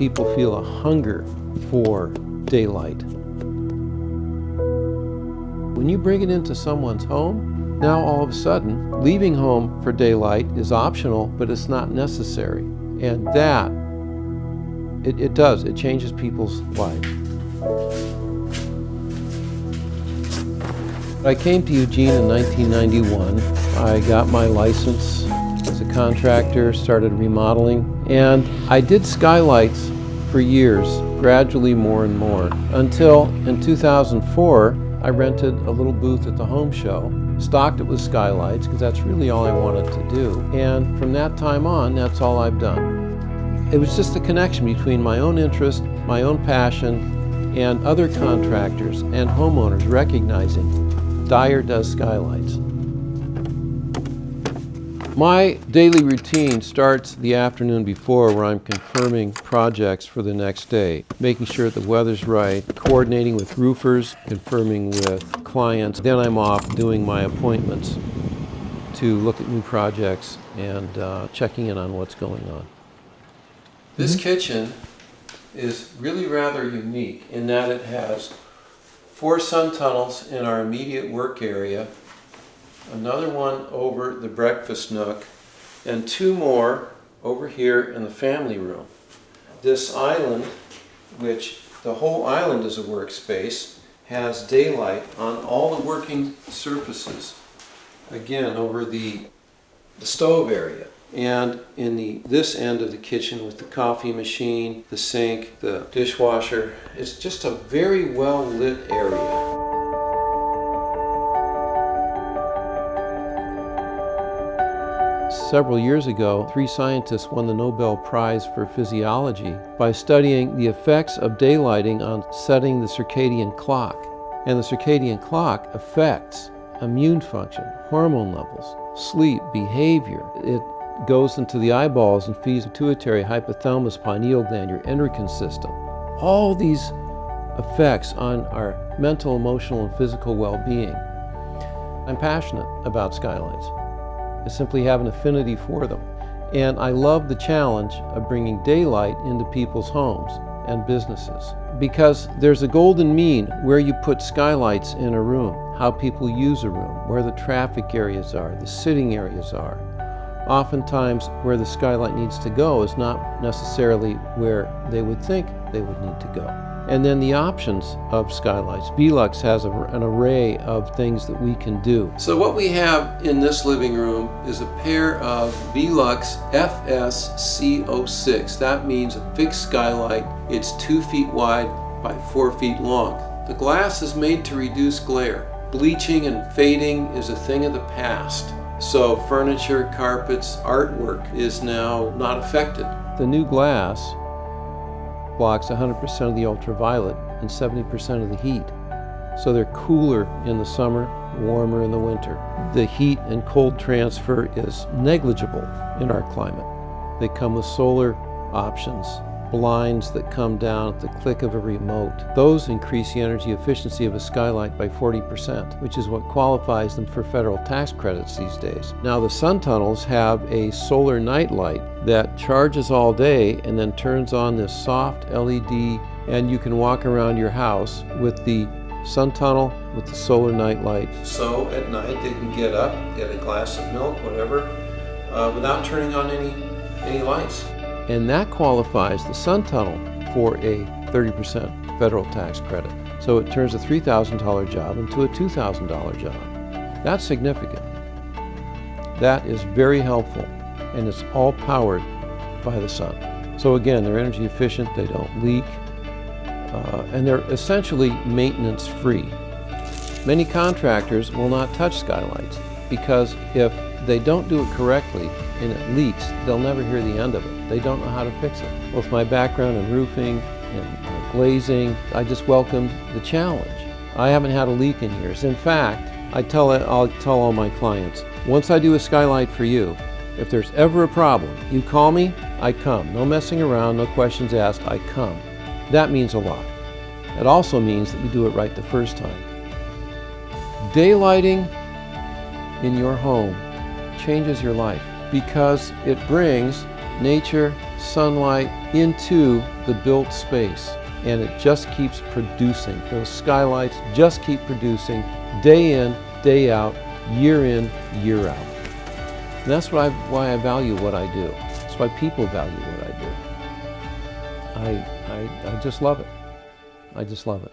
people feel a hunger for daylight. When you bring it into someone's home, now all of a sudden, leaving home for daylight is optional, but it's not necessary. And that, it changes people's lives. I came to Eugene in 1991. I got my license as a contractor, started remodeling, and I did skylights for years, gradually more and more, until in 2004, I rented a little booth at the home show, stocked it with skylights, because that's really all I wanted to do. And from that time on, that's all I've done. It was just the connection between my own interest, my own passion, and other contractors and homeowners recognizing Dyer does skylights. My daily routine starts the afternoon before, where I'm confirming projects for the next day, making sure the weather's right, coordinating with roofers, confirming with clients. Then I'm off doing my appointments to look at new projects and checking in on what's going on. This kitchen is really rather unique in that it has 4 sun tunnels in our immediate work area, another one over the breakfast nook, and 2 more over here in the family room. This island, which the whole island is a workspace, has daylight on all the working surfaces. Again, over the stove area. And in this end of the kitchen with the coffee machine, the sink, the dishwasher, it's just a very well lit area. Several years ago, 3 scientists won the Nobel Prize for Physiology by studying the effects of daylighting on setting the circadian clock. And the circadian clock affects immune function, hormone levels, sleep, behavior. It goes into the eyeballs and feeds the pituitary, hypothalamus, pineal gland, your endocrine system. All these effects on our mental, emotional, and physical well-being. I'm passionate about skylights. I simply have an affinity for them. And I love the challenge of bringing daylight into people's homes and businesses. Because there's a golden mean where you put skylights in a room, how people use a room, where the traffic areas are, the sitting areas are. Oftentimes, where the skylight needs to go is not necessarily where they would think they would need to go. And then the options of skylights. Velux has an array of things that we can do. So what we have in this living room is a pair of Velux FSC06. That means a fixed skylight. It's 2 feet wide by 4 feet long. The glass is made to reduce glare. Bleaching and fading is a thing of the past. So furniture, carpets, artwork is now not affected. The new glass blocks 100% of the ultraviolet and 70% of the heat. So they're cooler in the summer, warmer in the winter. The heat and cold transfer is negligible in our climate. They come with solar options, blinds that come down at the click of a remote. Those increase the energy efficiency of a skylight by 40%, which is what qualifies them for federal tax credits these days. Now the sun tunnels have a solar night light that charges all day and then turns on this soft LED, and you can walk around your house with the sun tunnel with the solar night light. So at night they can get up, get a glass of milk, whatever, without turning on any lights. And that qualifies the sun tunnel for a 30% federal tax credit. So it turns a $3,000 job into a $2,000 job. That's significant. That is very helpful, and it's all powered by the sun. So again, they're energy efficient, they don't leak, and they're essentially maintenance free. Many contractors will not touch skylights because if they don't do it correctly and it leaks, they'll never hear the end of it. They don't know how to fix it. With my background in roofing and glazing, I just welcomed the challenge. I haven't had a leak in years. In fact, I'll tell all my clients, once I do a skylight for you, if there's ever a problem, you call me, I come. No messing around, no questions asked, I come. That means a lot. It also means that we do it right the first time. Daylighting in your home changes your life because it brings nature, sunlight into the built space, and it just keeps producing. Those skylights just keep producing day in, day out, year in, year out. And that's why I value what I do. That's why people value what I do. I just love it. I just love it.